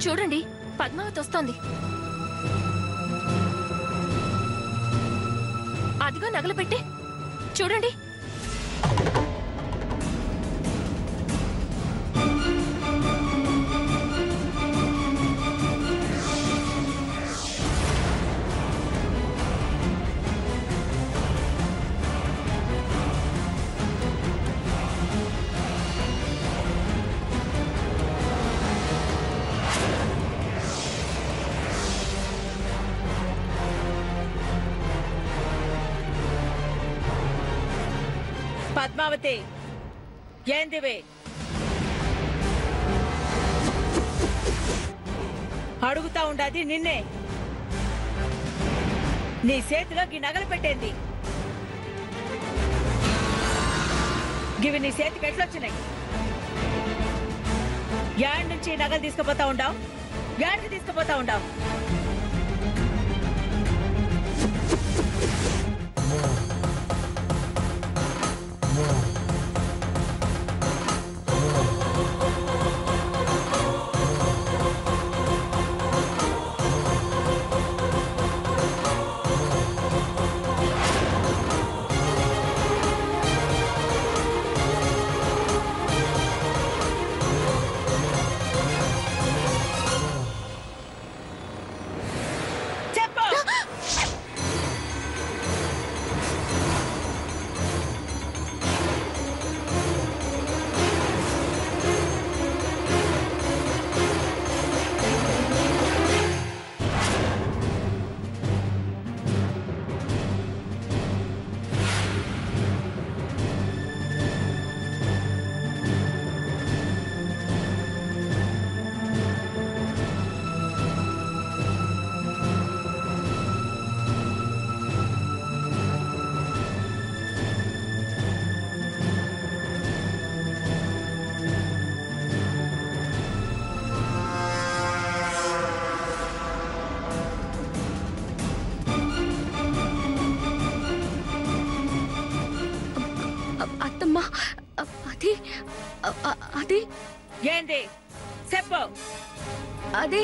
చూడండి, పద్మావతి వస్తోంది. అదిగో నగలు పెట్టి చూడండి. పద్మావతి, ఏందివే? అడుగుతా ఉండాది నిన్నే. నీ చేతిలో ఈ నగలు పెట్టేంది? గివి నీ చేతికి ఎట్లొచ్చినాయి? యాడ్ నుంచి నగలు తీసుకుపోతా ఉండావు? యాడ్కి తీసుకుపోతా ఉండావు? అది ఏంది చెప్పు. అదే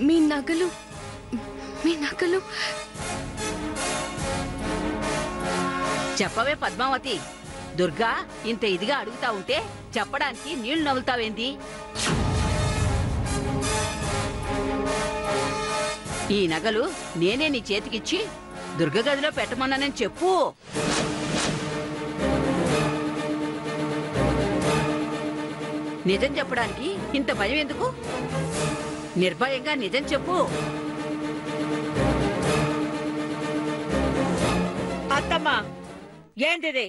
మీ నగలు చెప్పవే పద్మావతి. దుర్గా ఇంత ఇదిగా అడుగుతా ఉంటే చెప్పడానికి నీళ్లు నవ్వుతావేంది? ఈ నగలు నేనే నీ చేతికిచ్చి దుర్గ గదిలో పెట్టమన్నానని చెప్పు. నిజం చెప్పడానికి ఇంత భయం ఎందుకు? నిర్భయంగా నిజం చెప్పు. అత్తమ్మా, ఏంటిది?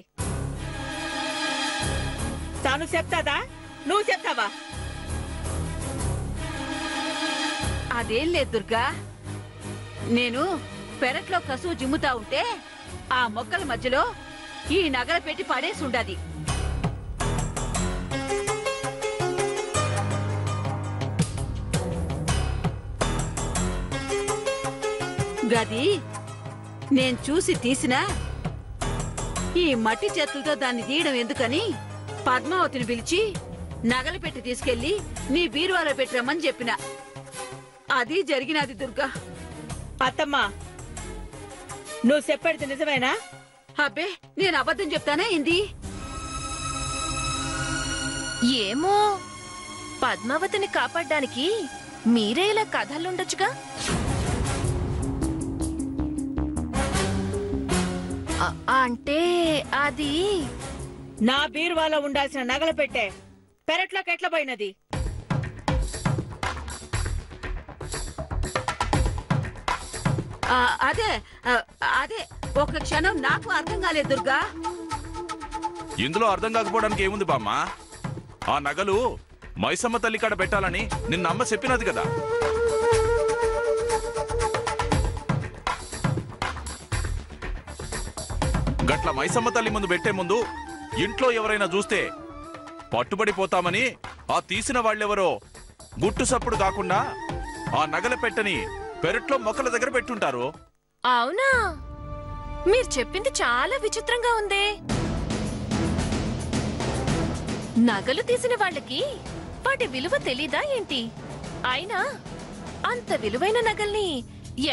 తాను చెప్తాదా, నువ్వు చెప్తావా? అదేం లేదు దుర్గా. నేను పెరట్లో కసువు జిమ్ముతా ఉంటే ఆ మొక్కల మధ్యలో ఈ నగలు పెట్టి పడేసి ఉండాది. గది నేను చూసి తీసినా ఈ మట్టి చేతులతో దాన్ని తీయడం ఎందుకని పద్మావతిని పిలిచి నగలు పెట్టి తీసుకెళ్లి నీ బీరువాలో పెట్టిరమ్మని చెప్పిన. అది జరిగినది దుర్గా. అత్తమ్మా, నువ్వు చెప్పేది నిజమేనా? అబ్బే, నేను అబద్ధం చెప్తానా ఏంది? ఏమో, పద్మావతిని కాపాడ్డానికి మీరే ఇలా కథలుండొచ్చుగా. అంటే అది నా బీరువాలో ఉండాల్సిన నగలు పెట్టే పెరట్లోకి ఎట్లా పోయినది? అదే అదే ఒక క్షణం నాకు అర్థం కాలేదు దుర్గా. ఇందులో అర్థం కాకపోవడానికి ఏముంది బామ్మ? ఆ నగలు మైసమ్మ తల్లి కాడ పెట్టాలని నిన్న అమ్మ చెప్పినది కదా. గట్ల మైసమ్మ తల్లి ముందు పెట్టే ముందు ఇంట్లో ఎవరైనా చూస్తే పట్టుబడిపోతామని ఆ తీసిన వాళ్ళెవరో గుట్టు సప్పుడు కాకుండా ఆ నగల పెట్టని పెరట్లో మొక్కల దగ్గర పెట్టుంటారు. అవునా? మీరు చెప్పింది చాలా విచిత్రంగా ఉందే. నగలు తీసిన వాళ్ళకి వాటి విలువ తెలీదా ఏంటి? అయినా అంత విలువైన నగల్ని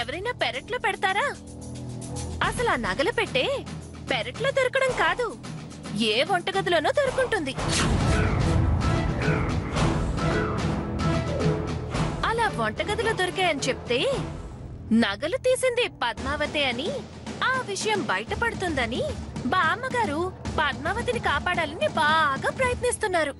ఎవరైనా పెరట్లో పెడతారా? అసలు ఆ నగలు పెట్టే పెరట్లో దొరకడం కాదు, ఏ వంటగదిలోనో దొరుకుంటుంది. అలా వంటగదిలో దొరికాయని చెప్తే నగలు తీసింది పద్మావతి అని, ఆ విషయం బయటపడుతుందని బామ్మగారు పద్మావతిని కాపాడాలని బాగా ప్రయత్నిస్తున్నారు.